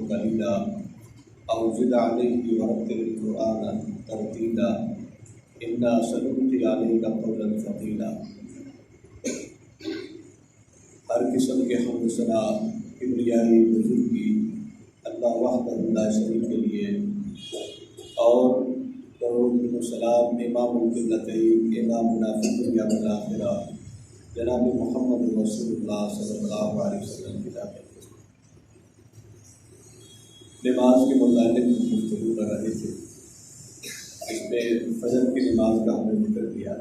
قليلا أو زد عليه ورتل القرآن ترتيلا إنا سنلقي عليك قولا ثقيلا۔ ہر قسم کے حمد و ثنا کبریائی بزرگی اللہ وحدہ لا شریک کے لیے، اور درود و سلام امام القبلتین امامنا فی الدنیا والآخرہ جناب محمد رسول اللہ صلی اللہ علیہ وسلم کی ذات۔ نماز کے متعلق گفتگو کر رہے تھے، اس میں فجر کی نماز کا ہم نے ذکر کیا،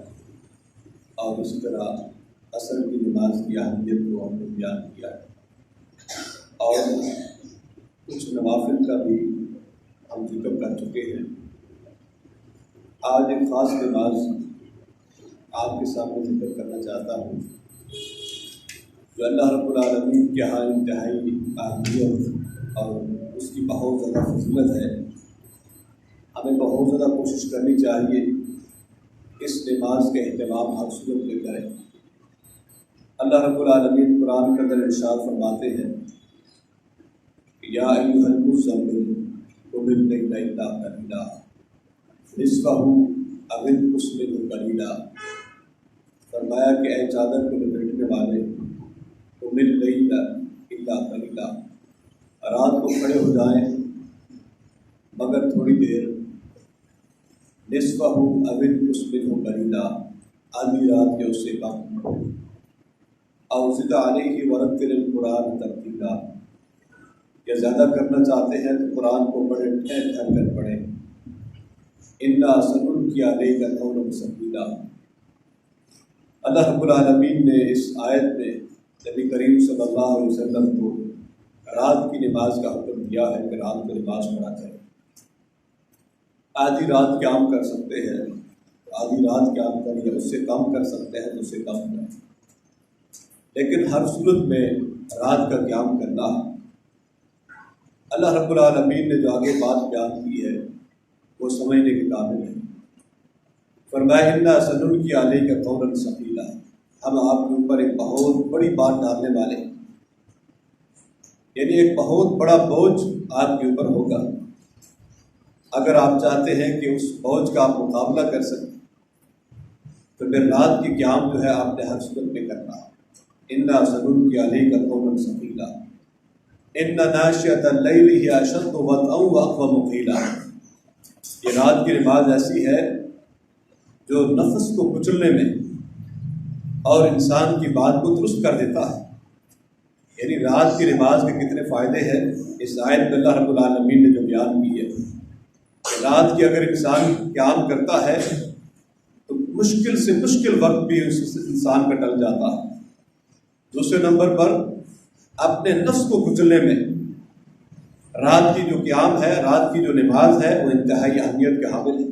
اور اسی طرح عصر کی نماز کی اہمیت کو ہم نے بیان کیا، اور کچھ نوافل کا بھی ہم ذکر کر چکے ہیں۔ آج ایک خاص نماز آپ کے سامنے ذکر کرنا چاہتا ہوں جو اللہ رب العالمین کے یہاں انتہائی اہمیت اور اس کی بہت زیادہ فضیلت ہے۔ ہمیں بہت زیادہ کوشش کرنی چاہیے اس نماز کا اہتمام ہر صورت میں کریں۔ اللہ رب العالمین قرآن کے اندر ارشاد فرماتے ہیں یا ایھا المزمل قم اللیل الا قلیلا نصفہ او انقص منہ قلیلا، فرمایا کہ اے چادر کو لپیٹنے والے قم اللیل الا قلیلا، رات کو کھڑے ہو جائیں مگر تھوڑی دیر، نصفہ او انقص منہ قلیلا، آدھی رات کے اس سے کم، او زد علیہ ورتل القرآن ترتیلا، یا زیادہ کرنا چاہتے ہیں تو قرآن کو بڑے ٹھہر ٹھہر کر پڑھیں۔ انا سنلقی علیک قولا ثقیلا، اللہ رب العالمین نے اس آیت میں نبی کریم صلی اللہ علیہ وسلم کو رات کی نماز کا حکم دیا ہے کہ رات کو نماز پڑھا کریں۔ آدھی رات قیام کر سکتے ہیں تو آدھی رات قیام کریں، یا اس سے کم کر سکتے ہیں تو اس سے کم کریں، لیکن ہر صورت میں رات کا قیام کرنا ہے۔ اللہ رب العالمین نے جو آگے بات بیان کی ہے وہ سمجھنے کے قابل ہے۔ فرمایا انا سنلقی علیک قولا ثقیلا، ہم آپ کے اوپر ایک بہت بڑی بات ڈالنے والے ہیں، یعنی ایک بہت بڑا بوجھ آپ کے اوپر ہوگا۔ اگر آپ چاہتے ہیں کہ اس بوجھ کا آپ مقابلہ کر سکیں تو پھر رات کی قیام جو ہے آپ نے ہر صورت میں کرنا ہے۔ انا سنلقی علیک قولا ثقیلا ان ناشئۃ اللیل ہی اشد وطئا واقوم قیلا، یہ رات کی نماز ایسی ہے جو نفس کو کچلنے میں اور انسان کی بات کو درست کر دیتا ہے۔ یعنی رات کی نماز کے کتنے فائدے ہیں اس آیت میں اللہ رب العالمین نے جو بیان کی ہے کہ رات کی اگر انسان قیام کرتا ہے تو مشکل سے مشکل وقت بھی اس انسان کا ٹل جاتا ہے۔ دوسرے نمبر پر اپنے نفس کو کچلنے میں رات کی جو قیام ہے، رات کی جو نماز ہے، وہ انتہائی اہمیت کے حامل ہے۔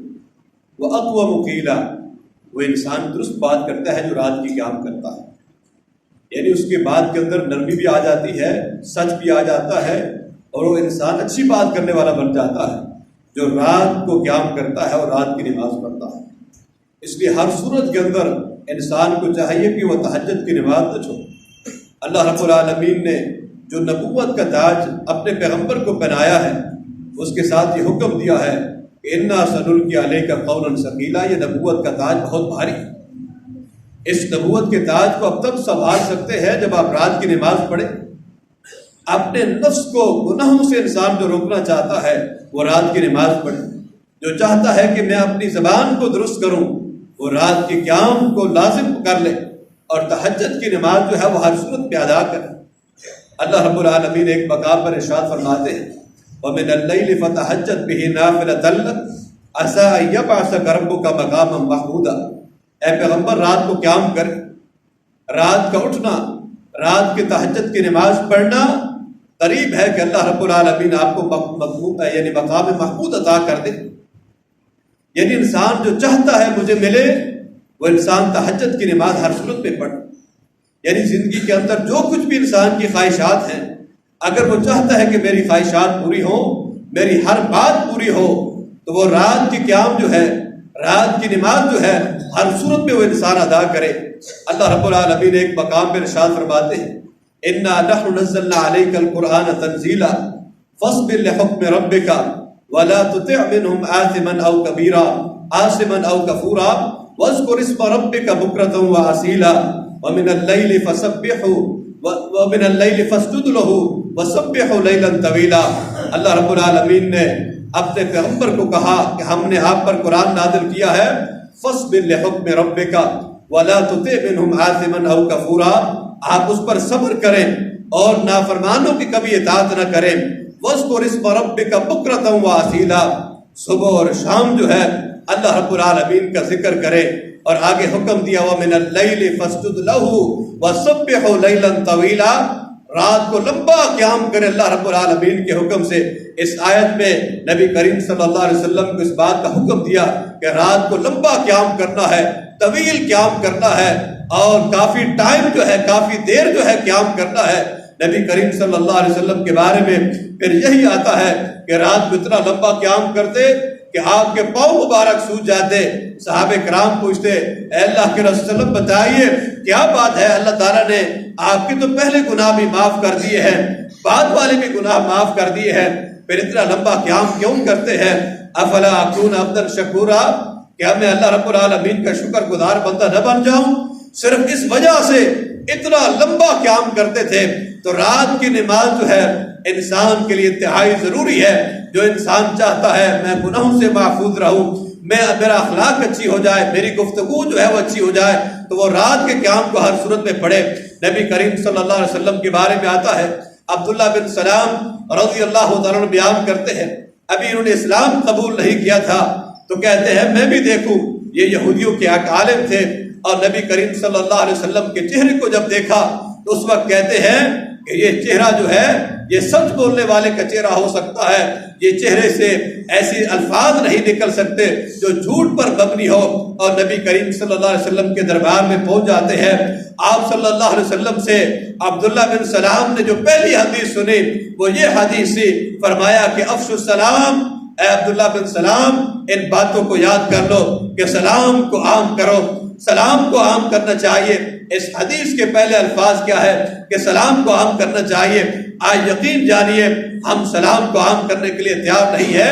وہ اقوم قیلا، وہ انسان درست بات کرتا ہے جو رات کی قیام کرتا ہے، یعنی اس کے بات کے اندر نرمی بھی آ جاتی ہے، سچ بھی آ جاتا ہے، اور وہ انسان اچھی بات کرنے والا بن جاتا ہے جو رات کو قیام کرتا ہے اور رات کی نماز پڑھتا ہے۔ اس لیے ہر صورت کے اندر انسان کو چاہیے کہ وہ تہجد کی نماز نہ چھوڑے۔ اللہ رب العالمین نے جو نبوت کا تاج اپنے پیغمبر کو پہنایا ہے اس کے ساتھ یہ حکم دیا ہے کہ انا سنلقی علیک قولا ثقیلا، یہ نبوت کا تاج بہت بھاری ہے۔ اس نبوت کے تاج کو اب تک سنبھال سکتے ہیں جب آپ رات کی نماز پڑھیں۔ اپنے نفس کو گناہوں سے انسان جو روکنا چاہتا ہے وہ رات کی نماز پڑھے، جو چاہتا ہے کہ میں اپنی زبان کو درست کروں وہ رات کی قیام کو لازم کر لے، اور تہجد کی نماز جو ہے وہ ہر صورت پہ ادا کرے۔ اللہ رب العالمین ایک مقام پر ارشاد فرماتے ہیں وَمِنَ اللَّيْلِ فَتَهَجَّدْ بِهِ نَافِلَةً لَكَ عَسَىٰ أَن يَبْعَثَكَ رَبُّكَ مَقَامًا مَحْمُودًا، اے پیغمبر رات کو قیام کر، رات کا اٹھنا، رات کے تہجد کی نماز پڑھنا قریب ہے کہ اللہ رب العالمین آپ کو یعنی مقام محمود عطا کر دے۔ یعنی انسان جو چاہتا ہے مجھے ملے وہ انسان تہجد کی نماز ہر صورت میں پڑھ، یعنی زندگی کے اندر جو کچھ بھی انسان کی خواہشات ہیں اگر وہ چاہتا ہے کہ میری خواہشات پوری ہوں، میری ہر بات پوری ہو، تو وہ رات کی قیام جو ہے، رات کی نماز جو ہے ہر صورت میں وہ انسان ادا کرے۔ اللہ رب العالمین ایک مقام پر ارشاد فرماتے ہیں اِنَّا نَحْنُ نَزَّلْنَا عَلَيْكَ الْقُرْآنَ تَنزِيلًا، فاصبر لحکم ربک ولا تطع منهم آثما او کبیرا عاصما او کفورا واذکر اسم ربک بکرۃ واصیلا ومن الليل فسبحه ومن الليل فاسجد له وسبحه ليلا طويلا۔ اللہ رب العالمین نے اپنے پیغمبر کو کہا کہ ہم نے آپ پر قرآن نازل کیا ہے، فاصبر لحکم ربک ولا تطع منهم آثما او کفورا، آپ اس پر صبر کریں اور نافرمانوں کی کبھی اطاعت نہ کریں۔ واذکر اسم ربک بکرۃ واصیلا، صبح اور شام جو ہے اللہ رب العالمین کا ذکر کرے۔ اور آگے حکم دیا وَمِنَ اللَّيْلِ فَاسْجُدْ لَهُ وَسَبِّحْهُ لَيْلًا طَوِيلًا، رات کو لمبا قیام کرے اللہ رب العالمین کے حکم سے۔ اس آیت میں نبی کریم صلی اللہ علیہ وسلم کو اس بات کا حکم دیا کہ رات کو لمبا قیام کرنا ہے، طویل قیام کرنا ہے، اور کافی ٹائم جو ہے، کافی دیر جو ہے قیام کرنا ہے۔ نبی کریم صلی اللہ علیہ وسلم کے بارے میں پھر یہی آتا ہے کہ رات کو اتنا لمبا قیام کرتے کہ آپ کے پاؤں مبارک سوج جاتے۔ صحابہ کرام پوچھتے اے اللہ کے رسول صلی اللہ علیہ وسلم بتائیے کیا بات ہے، اللہ تعالیٰ نے آپ کے تو پہلے گناہ بھی معاف کر دیے ہیں، بعد والے بھی گناہ معاف کر دیے ہیں، پھر اتنا لمبا قیام کیوں کرتے ہیں؟ افلا اکون عبدا شکورا، کیا میں اللہ رب العالمین کا شکر گزار بندہ نہ بن جاؤں؟ صرف اس وجہ سے اتنا لمبا قیام کرتے تھے۔ تو رات کی نماز جو ہے انسان کے لیے انتہائی ضروری ہے۔ جو انسان چاہتا ہے میں گناہوں سے محفوظ رہوں، میرا اخلاق اچھی ہو جائے، میری گفتگو جو ہے وہ اچھی ہو جائے، تو وہ رات کے قیام کو ہر صورت میں پڑھے۔ نبی کریم صلی اللہ علیہ وسلم کے بارے میں آتا ہے، عبداللہ بن سلام رضی اللہ تعالیٰ عنہ بیان کرتے ہیں، ابھی انہوں نے اسلام قبول نہیں کیا تھا، تو کہتے ہیں میں بھی دیکھوں، یہ یہودیوں کے ایک عالم تھے، اور نبی کریم صلی اللہ علیہ وسلم کے چہرے کو جب دیکھا تو اس وقت کہتے ہیں کہ یہ چہرہ جو ہے یہ سچ بولنے والے کا چہرہ ہو سکتا ہے، یہ چہرے سے ایسی الفاظ نہیں نکل سکتے جو جھوٹ پر مبنی ہو۔ اور نبی کریم صلی اللہ علیہ وسلم کے دربار میں پہنچ جاتے ہیں۔ آپ صلی اللہ علیہ وسلم سے عبداللہ بن سلام نے جو پہلی حدیث سنی وہ یہ حدیث تھی، فرمایا کہ افشوا السلام، اے عبداللہ بن سلام ان باتوں کو یاد کر لو کہ سلام کو عام کرو، سلام کو عام کرنا چاہیے۔ اس حدیث کے پہلے الفاظ کیا ہے کہ سلام کو عام کرنا چاہیے۔ آج یقین جانیے ہم سلام کو عام کرنے کے لیے تیار نہیں ہے۔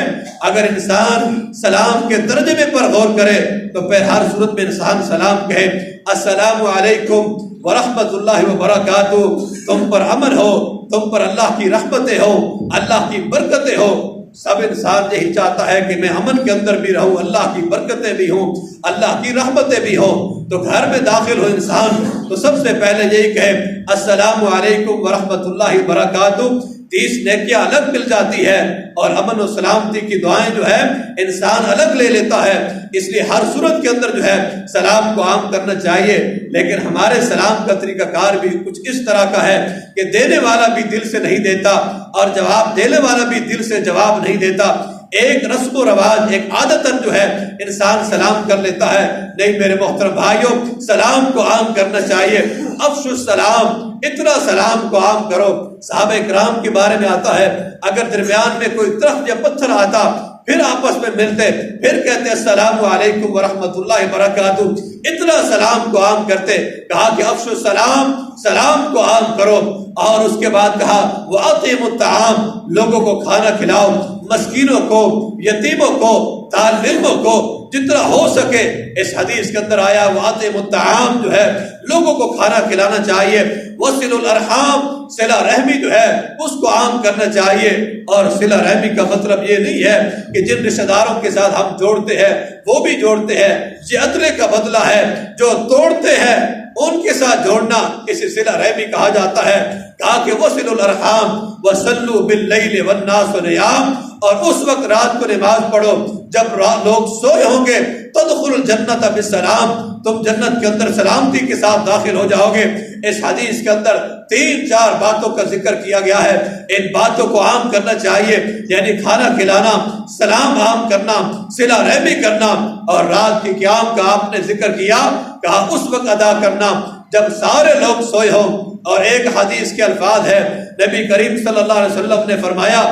اگر انسان سلام کے ترجمے پر غور کرے تو پھر ہر صورت میں انسان سلام کہے، السلام علیکم ورحمۃ اللہ وبرکاتہ، تم پر امن ہو، تم پر اللہ کی رحمتیں ہو، اللہ کی برکتیں ہو۔ سب انسان یہی چاہتا ہے کہ میں امن کے اندر بھی رہوں، اللہ کی برکتیں بھی ہوں، اللہ کی رحمتیں بھی ہوں۔ تو گھر میں داخل ہو انسان تو سب سے پہلے یہی کہے السلام علیکم ورحمۃ اللہ وبرکاتہ، 30 نیکیاں الگ مل جاتی ہے، اور امن و سلامتی کی دعائیں جو ہے انسان الگ لے لیتا ہے۔ اس لیے ہر صورت کے اندر جو ہے سلام کو عام کرنا چاہیے، لیکن ہمارے سلام کا طریقہ کار بھی کچھ اس طرح کا ہے کہ دینے والا بھی دل سے نہیں دیتا اور جواب دینے والا بھی دل سے جواب نہیں دیتا۔ ایک رسم و رواج، ایک عادتاً جو ہے انسان سلام کر لیتا ہے۔ نہیں میرے محترم بھائیوں، سلام کو عام کرنا چاہیے۔ افشوا السلام، اتنا سلام کو عام کرو۔ صحابہ کرام کے بارے میں آتا ہے اگر درمیان میں کوئی درخت یا پتھر آتا پھر آپس میں ملتے، پھر کہتے السلام علیکم ورحمۃ اللہ وبرکاتہ، اتنا سلام کو عام کرتے۔ کہا کہ افشوا السلام، سلام کو عام کرو، اور اس کے بعد کہا وَأَطْعِمُوا الطَّعَامَ، لوگوں کو کھانا کھلاؤ، مسکینوں کو، یتیموں کو، طالب علموں کو، جتنا ہو سکے۔ اس حدیث کے اندر آیا وَأَطْعِمُوا الطَّعَامَ، جو ہے لوگوں کو کھانا کھلانا چاہیے۔ وَصِلُوا الْأَرْحَامَ، صلہ رحمی جو ہے اس کو عام کرنا چاہیے۔ اور صلہ رحمی کا مطلب یہ نہیں ہے کہ جن رشتہ داروں کے ساتھ ہم جوڑتے ہیں وہ بھی جوڑتے ہیں، یہ عدلے کا بدلہ ہے۔ جو توڑتے ہیں ان کے ساتھ جوڑنا اسے صلہ رحمی کہا جاتا ہے۔ کہا کہ وَصِلُوا الْأَرْحَامَ وَصَلُّوا بِاللَّيْلِ وَالنَّاسُ نِيَامٌ، اور اس وقت رات کو نماز پڑھو جب لوگ سوئے ہوں گے۔ تدخلوا الجنۃ بسلام، تم جنت کے اندر سلامتی کے ساتھ داخل ہو جاؤ گے۔ اس حدیث کے اندر 3-4 باتوں کا ذکر کیا گیا ہے، ان باتوں کو عام کرنا چاہیے، یعنی کھانا کھلانا، سلام عام کرنا، صلہ رحمی کرنا، اور رات کی قیام کا آپ نے ذکر کیا، کہا اس وقت ادا کرنا جب سارے لوگ سوئے ہوں۔ اور ایک حدیث کے الفاظ ہے، نبی کریم صلی اللہ علیہ وسلم نے فرمایا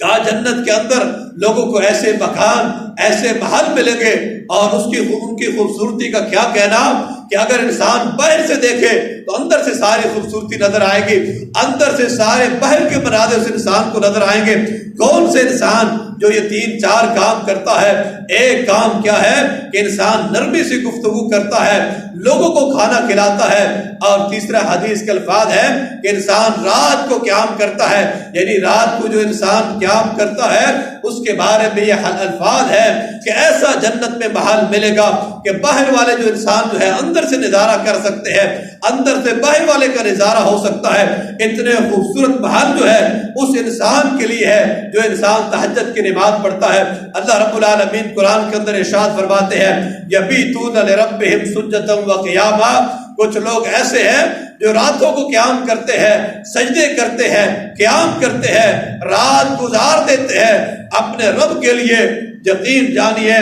کہا جنت کے اندر لوگوں کو ایسے مکان، ایسے محل ملیں گے، اور ان کی خوبصورتی کا کیا کہنا کہ اگر انسان باہر سے دیکھے تو اندر سے ساری خوبصورتی نظر آئے گی، اندر سے سارے باہر کے مناظر اس انسان کو نظر آئیں گے۔ کون سے انسان جو یہ 3-4 کام کرتا ہے؟ ایک کام کیا ہے کہ انسان نرمی سے گفتگو کرتا ہے، لوگوں کو کھانا کھلاتا ہے، اور تیسرا حدیث کے الفاظ ہے کہ انسان رات کو قیام کرتا ہے، یعنی رات کو جو انسان قیام کرتا ہے اس کے بارے میں یہ الفاظ ہے کہ ایسا جنت میں محل ملے گا کہ باہر والے جو انسان جو ہے اندر سے نظارہ کر سکتے ہیں، اندر سے باہر والے کا نظارہ ہو سکتا ہے۔ اتنے خوبصورت محل جو ہے اس انسان کے لیے ہے جو انسان تہجد کی نماز پڑھتا ہے۔ اللہ رب العالمین قرآن کے اندر ارشاد فرماتے ہیں یبیتون لربہم سجدا وقیاما، کچھ لوگ ایسے ہیں جو راتوں کو قیام کرتے ہیں، سجدے کرتے ہیں، قیام کرتے ہیں، رات گزار دیتے ہیں اپنے رب کے لیے۔ یقین جانیے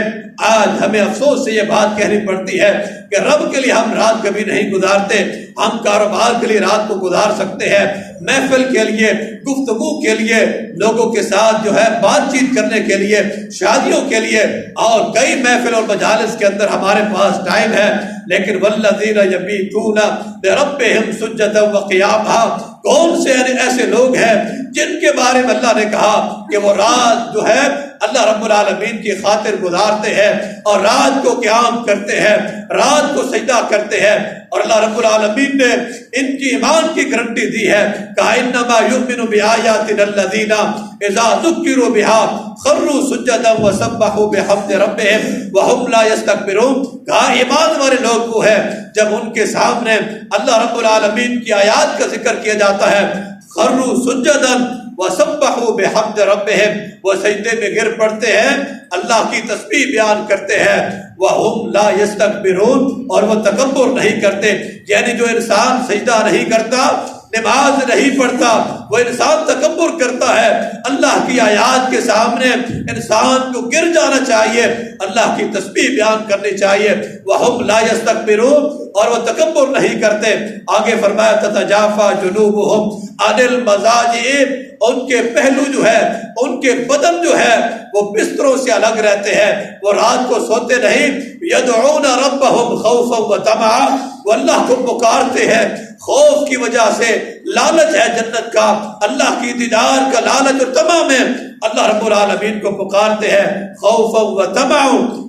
آج ہمیں افسوس سے یہ بات کہنی پڑتی ہے کہ رب کے لیے ہم رات کبھی نہیں گزارتے۔ ہم کاروبار کے لیے رات کو گزار سکتے ہیں، محفل کے لیے، گفتگو کے لیے، لوگوں کے ساتھ جو ہے بات چیت کرنے کے لیے، شادیوں کے لیے، اور کئی محفل اور مجالس کے اندر ہمارے پاس ٹائم ہے، لیکن والذین یبیتون لربہم سجدا وقیاما، کون سے ایسے لوگ ہیں جن کے بارے میں اللہ نے کہا کہ وہ رات جو ہے اللہ رب العالمین کی خاطر گزارتے ہیں اور رات کو قیام کرتے ہیں، رات کو سجدہ کرتے ہیں، اور اللہ رب العالمین نے ان کی ایمان کی گارنٹی دی ہے کہ انما یؤمن بآیاتنا الذین اذا ذکروا بها خروا سجدا وسبحوا بحمد ربهم وهم لا يستكبرون، کہا ایمان والے لوگ وہ ہے جب ان کے سامنے اللہ رب العالمین کی آیات کا ذکر کیا جاتا ہے، خروا سجدا وسبحوا بحمد ربهم، وہ سجدے میں گر پڑتے ہیں، اللہ کی تسبیح بیان کرتے ہیں، وَهُمْ لَا يَسْتَكْبِرُونَ، اور وہ تکبر نہیں کرتے۔ یعنی جو انسان سجدہ نہیں کرتا، نماز نہیں پڑھتا، وہ انسان تکبر کرتا ہے۔ اللہ کی آیات کے سامنے انسان کو گر جانا چاہیے، اللہ کی تسبیح بیان کرنی چاہیے۔ وَهُمْ لَا يَسْتَكْبِرُونَ، اور وہ تکبر نہیں کرتے۔ آگے فرمایا تَتَجَافَى جُنُوبُهُمْ عَنِ الْمَضَاجِعِ، ان کے پہلو جو ہے، ان کے بدن جو ہے وہ بستروں سے الگ رہتے ہیں، وہ رات کو سوتے نہیں۔ یدعون ربهم خوفا وطمعا، وہ اللہ کو پکارتے ہیں خوف کی وجہ سے، لالچ ہے جنت کا، اللہ کی دیدار کا لالچ اور طمع میں اللہ رب العالمین کو پکارتے ہیں، خوفا وطمعا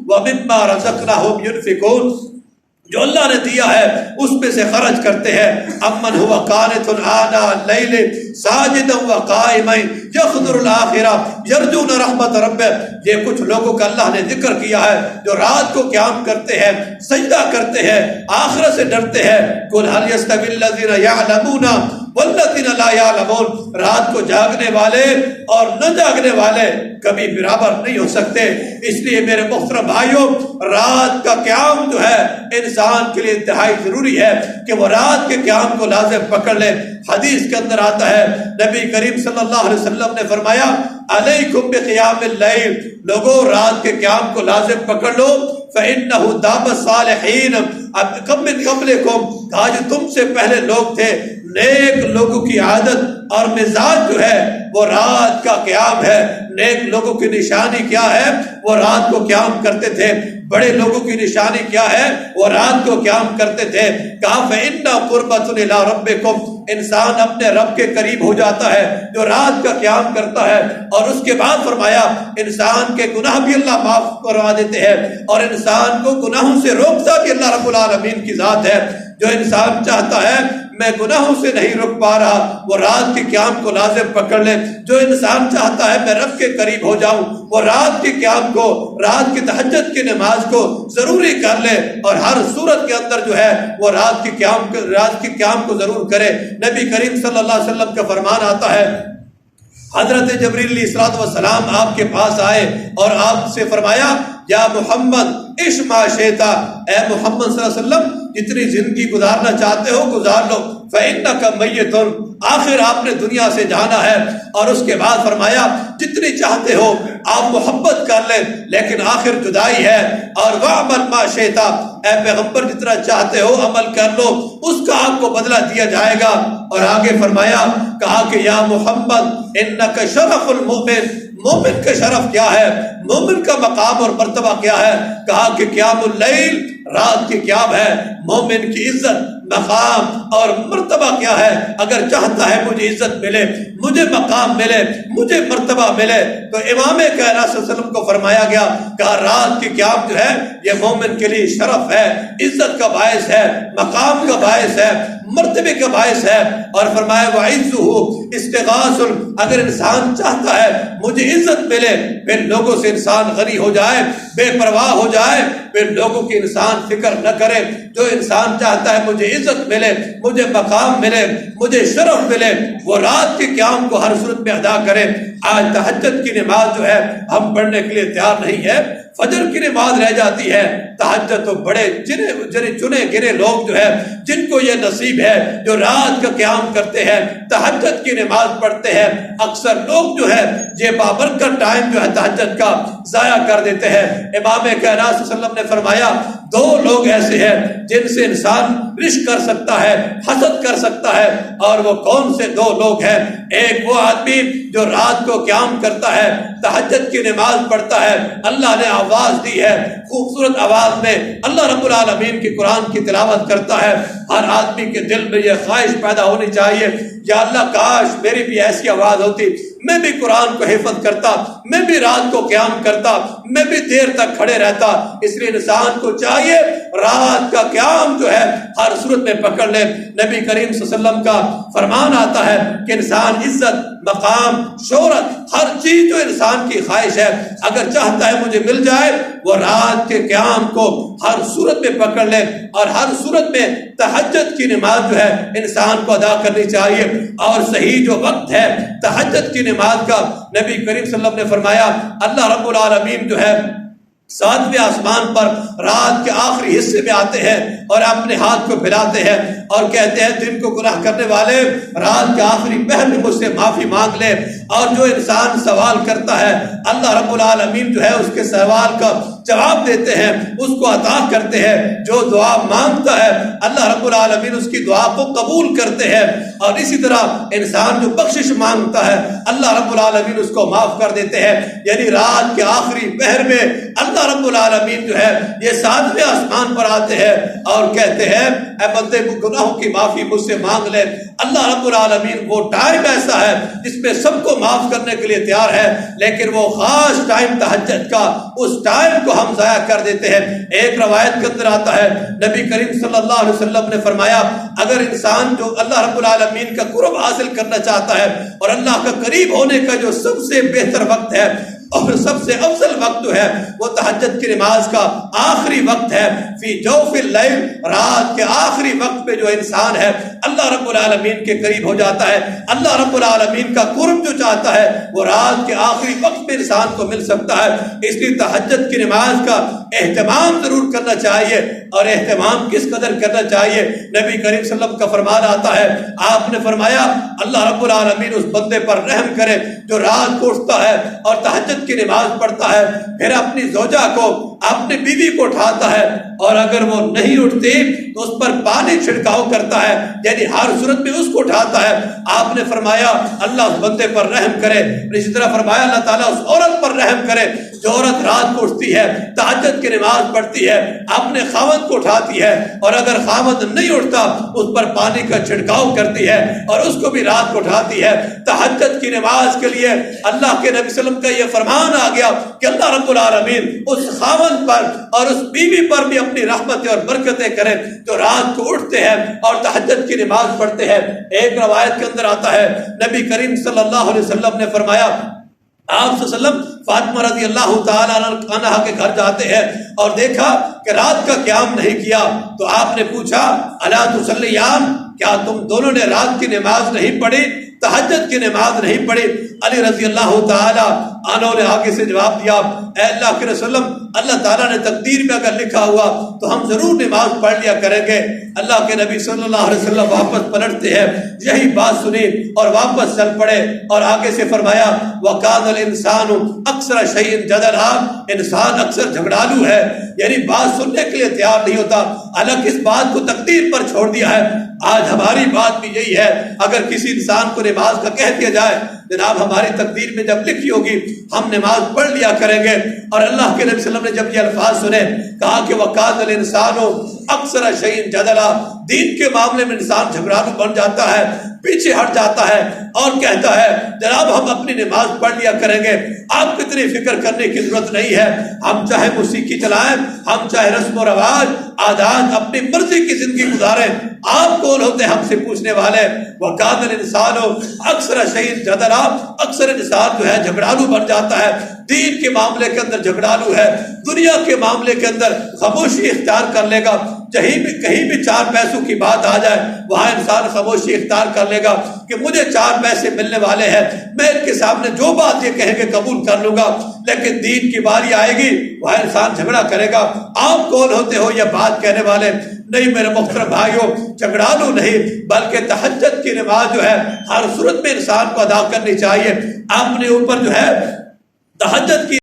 ومما رزقناهم ينفقون، جو اللہ نے دیا ہے اس میں سے خرچ کرتے ہیں۔ امن هو قانت آناء اللیل ساجدا وقائما یحذر الآخرہ یرجون رحمت ربہ، یہ کچھ لوگوں کا اللہ نے ذکر کیا ہے جو رات کو قیام کرتے ہیں، سجدہ کرتے ہیں، آخرت سے ڈرتے ہیں۔ قل هل يستوي الذين يعلمون والذین لا یعلمون، رات کو جاگنے والے اور نہ جاگنے والے کبھی برابر نہیں ہو سکتے۔ اس لیے میرے محترم بھائیوں، رات کا قیام جو ہے انسان کے لیے انتہائی ضروری ہے کہ وہ رات کے قیام کو لازم پکڑ لے۔ حدیث کے اندر آتا ہے نبی کریم صلی اللہ علیہ وسلم نے فرمایا علیکم بقیام اللیل، لوگوں رات کے قیام کو لازم پکڑ لو، فإنہ داب الصالحین کم من قبلکم، کہا جو تم سے پہلے لوگ تھے نیک لوگوں کی عادت اور مزاج جو ہے وہ رات کا قیام ہے۔ نیک لوگوں کی نشانی کیا ہے؟ وہ رات کو قیام کرتے تھے۔ بڑے لوگوں کی نشانی کیا ہے؟ وہ رات کو قیام کرتے تھے۔ کہا فإنہ قربۃ الی ربکم، انسان اپنے رب کے قریب ہو جاتا ہے جو رات کا قیام کرتا ہے۔ اور اس کے بعد فرمایا انسان کے گناہ بھی اللہ معاف کروا دیتے ہیں، اور انسان کو گناہوں سے روکتا بھی اللہ رب العالمین کی ذات ہے۔ جو انسان چاہتا ہے میں گناہوں سے نہیں رک پا رہا، وہ رات کے قیام کو لازم پکڑ لے۔ جو انسان چاہتا ہے میں رب کے قریب ہو جاؤں، وہ رات کے قیام کو، رات کی تہجد کی نماز کو ضروری کر لے، اور ہر صورت کے اندر جو ہے وہ رات کے قیام کو ضرور کرے۔ نبی کریم صلی اللہ علیہ وسلم کا فرمان آتا ہے، حضرت جبریل علیہ السلام آپ کے پاس آئے اور آپ سے فرمایا یا محمد عش ما شئتا، اے محمد صلی اللہ علیہ وسلم جتنی زندگی گزارنا چاہتے ہو گزار لو، فإنک میت، آخر آپ نے دنیا سے جانا ہے۔ اور اس کے بعد فرمایا جتنی چاہتے ہو آپ محبت کر لیں لیکن آخر جدائی ہے، اور وَعْمَلْ مَا شئتا، اے پیغمبر جتنا چاہتے ہو عمل کر لو، اس کا آپ کو بدلہ دیا جائے گا۔ اور آگے فرمایا، کہا کہ یا محمد انک شرف المؤمن، مومن کا شرف کیا ہے، مومن کا مقام اور مرتبہ کیا ہے؟ کہا کہ قیام اللیل، رات کی قیام ہے، مومن کی عزت، مقام اور مرتبہ کیا ہے۔ اگر چاہتا ہے مجھے عزت ملے، مجھے مقام ملے، مجھے مرتبہ ملے، تو امام کائنات صلی اللہ علیہ وسلم کو فرمایا گیا کہ رات کی قیام جو ہے یہ مومن کے لیے شرف ہے، عزت کا باعث ہے، مقام کا باعث ہے، مرتبے کا باعث ہے۔ اور فرمایا وَعِزُّهُ اسْتِغَاثٌ، اگر انسان چاہتا ہے مجھے عزت ملے، پھر لوگوں سے انسان غنی ہو جائے، بے پرواہ ہو جائے، پھر لوگوں کی انسان فکر نہ کرے۔ جو انسان چاہتا ہے مجھے عزت ملے، مجھے مقام ملے، مجھے شرف ملے، وہ رات کے قیام کو ہر صورت میں ادا کرے۔ آج تہجد کی نماز جو ہے ہم پڑھنے کے لیے تیار نہیں ہے، فجر کی نماز رہ جاتی ہے، تہجد تو بڑے چنے گنے لوگ جو ہے جن کو یہ نصیب ہے جو رات کا قیام کرتے ہیں، تہجد کی نماز پڑھتے ہیں۔ اکثر لوگ جو ہے یہ بابرکت ٹائم جو ہے تہجد کا ضائع کر دیتے ہیں۔ امام کائنات صلی اللہ علیہ وسلم نے فرمایا دو لوگ ایسے ہیں جن سے انسان رشک کر سکتا ہے، حسد کر سکتا ہے، اور وہ کون سے دو لوگ ہیں؟ ایک وہ آدمی جو رات کو قیام کرتا ہے، تہجد کی نماز پڑھتا ہے، اللہ نے آواز دی ہے، خوبصورت آواز میں اللہ رب العالمین کی قرآن کی تلاوت کرتا ہے۔ ہر آدمی کے دل میں یہ خواہش پیدا ہونی چاہیے، یا اللہ کاش میری بھی ایسی آواز ہوتی، میں بھی قرآن کو حفظ کرتا، میں بھی رات کو قیام کرتا، میں بھی دیر تک کھڑے رہتا۔ اس لیے انسان کو چاہیے رات کا قیام جو ہے ہر صورت میں پکڑ لے۔ نبی کریم صلی اللہ علیہ وسلم کا فرمان آتا ہے کہ انسان عزت، مقام، شہرت، ہر چیز جو انسان کی خواہش ہے اگر چاہتا ہے مجھے مل جائے، وہ رات کے قیام کو ہر صورت میں پکڑ لے، اور ہر صورت میں تہجد کی نماز جو ہے انسان کو ادا کرنی چاہیے۔ اور صحیح جو وقت ہے تہجد کی نماز کا، نبی کریم صلی اللہ علیہ وسلم نے فرمایا اللہ رب العالمین جو ہے 7ویں آسمان پر رات کے آخری حصے میں آتے ہیں اور اپنے ہاتھ کو پھیلاتے ہیں اور کہتے ہیں جن کو گناہ کرنے والے رات کے آخری پہر میں مجھ سے معافی مانگ لے۔ اور جو انسان سوال کرتا ہے اللہ رب العالمین جو ہے اس کے سوال کا جواب دیتے ہیں، اس کو عطا کرتے ہیں۔ جو دعا مانگتا ہے اللہ رب العالمین اس کی دعا کو قبول کرتے ہیں، اور اسی طرح انسان جو بخشش مانگتا ہے اللہ رب العالمین اس کو معاف کر دیتے ہیں۔ یعنی رات کے آخری پہر میں اللہ رب العالمین جو ہے یہ 7ویں آسمان پر آتے ہیں اور کہتے ہیں اے بندے گناہوں کی معافی مجھ سے مانگ لے۔ اللہ رب العالمین وہ ٹائم ایسا ہے جس میں سب کو معاف کرنے کے لیے تیار ہے، لیکن وہ خاص ٹائم تہجد کا، اس ٹائم کو ہم ضائع کر دیتے ہیں۔ ایک روایت کے اندر آتا ہے نبی کریم صلی اللہ علیہ وسلم نے فرمایا اگر انسان جو اللہ رب العالمین کا قرب حاصل کرنا چاہتا ہے اور اللہ کا قریب ہونے کا جو سب سے بہتر وقت ہے اور سب سے افضل وقت جو ہے وہ تہجد کی نماز کا آخری وقت ہے۔ فی جوف اللیل، رات کے آخری وقت میں جو انسان ہے اللہ رب العالمین کے قریب ہو جاتا ہے۔ اللہ رب العالمین کا قرب جو چاہتا ہے وہ رات کے آخری وقت میں انسان کو مل سکتا ہے۔ اس لیے تہجد کی نماز کا اہتمام ضرور کرنا چاہیے، اور اہتمام کس قدر کرنا چاہیے؟ نبی کریم صلی اللہ علیہ وسلم کا فرمان آتا ہے، آپ نے فرمایا اللہ رب العالمین اس بندے پر رحم کرے جو رات کو اٹھتا ہے اور تہجد کی نماز پڑھتا ہے، پھر اپنی زوجہ کو، اپنی بیوی کو اٹھاتا ہے، اور اگر وہ نہیں اٹھتی تو اس پر پانی چھڑکاؤ کرتا ہے، یعنی ہر صورت میں اس کو اٹھاتا ہے۔ آپ نے فرمایا اللہ اس بندے پر رحم کرے۔ اسی طرح فرمایا اللہ تعالیٰ اس عورت پر رحم کرے جو عورت رات کو اٹھتی ہے، تہجد کی نماز پڑھتی ہے، اپنے خاوند کو اٹھاتی ہے، اور اگر خاوند نہیں اٹھتا اس پر پانی کا چھڑکاؤ کرتی ہے اور اس کو بھی رات کو اٹھاتی ہے۔ تہجد کی نماز کے لیے اللہ کے نبی صلی اللہ علیہ وسلم کا یہ فرمان آ گیا کہ اللہ رب العالمین اس خاوند پر اور اس بیوی پر بھی اپنی رحمتیں اور برکتیں کرے جو رات کو اٹھتے ہیں اور تہجد کی نماز پڑھتے ہیں۔ ایک روایت کے اندر آتا ہے نبی کریم صلی اللہ علیہ وسلم نے فرمایا آپ صلی اللہ علیہ وسلم فاطمہ رضی اللہ تعالیٰ عنہا کے گھر جاتے ہیں اور دیکھا کہ رات کا قیام نہیں کیا، تو آپ نے پوچھا الا تصلیان، کیا تم دونوں نے رات کی نماز نہیں پڑھی، تہجد کی نماز نہیں پڑھی؟ علی رضی اللہ تعالیٰ عنہ نے آگے سے جواب دیا اے اللہ کے رسول اللہ تعالیٰ نے تقدیر میں اگر لکھا ہوا تو ہم ضرور نماز پڑھ لیا کریں گے۔ اللہ کے نبی صلی اللہ علیہ وسلم واپس پلٹتے ہیں، یہی بات سنی اور واپس چل پڑے، اور آگے سے فرمایا وَقَانَ الْإِنسَانُ أَكْثَرَ شَيْءٍ جَدَلًا، انسان اکثر جھگڑالو ہے، یعنی بات سننے کے لیے تیار نہیں ہوتا، حالانکہ اس بات کو تقدیر پر چھوڑ دیا ہے۔ آج ہماری بات بھی یہی ہے، اگر کسی انسان کو نماز کا کہہ دیا جائے جناب ہماری تقدیر میں جب لکھی ہوگی ہم نماز پڑھ لیا کریں گے. اور اللہ کے نبی صلی اللہ علیہ وسلم نے جب یہ الفاظ سنے کہا کہ وَقَانَ الْإِنسَانُ أَكْثَرَ شَيْءٍ جَدَلًا، دین کے معاملے میں انسان جھگڑالو بن جاتا ہے، پیچھے ہٹ جاتا ہے اور کہتا ہے جناب ہم اپنی نماز پڑھ لیا کریں گے، آپ کو اتنی فکر کرنے کی ضرورت نہیں ہے. ہم چاہے موسیقی چلائیں، ہم چاہے رسم و رواج عادات اپنی مرضی کی زندگی گزاریں، آپ کون ہوتے ہیں ہم سے پوچھنے والے. وَقَانَ الْإِنسَانُ أَكْثَرَ شَيْءٍ جَدَلًا، اکثر انسان جو ہے جھگڑالو بن جاتا ہے، دین کے معاملے کے اندر جھگڑالو ہے، دنیا کے معاملے کے اندر خاموشی اختیار کر لے گا. کہیں بھی 4 پیسوں کی بات آ جائے وہاں انسان خاموشی اختیار کر لے گا کہ مجھے 4 پیسے ملنے والے ہیں، میں ان کے سامنے جو بات یہ کہیں گے قبول کر لوں گا. لیکن دین کی باری آئے گی وہاں انسان جھگڑا کرے گا. آپ کون ہوتے ہو یہ بات کہنے والے؟ نہیں میرے محترم بھائیوں، جھگڑالو نہیں بلکہ تہجد کی نماز جو ہے ہر صورت میں انسان کو ادا کرنی چاہیے. اپنے اوپر جو ہے تہجد کی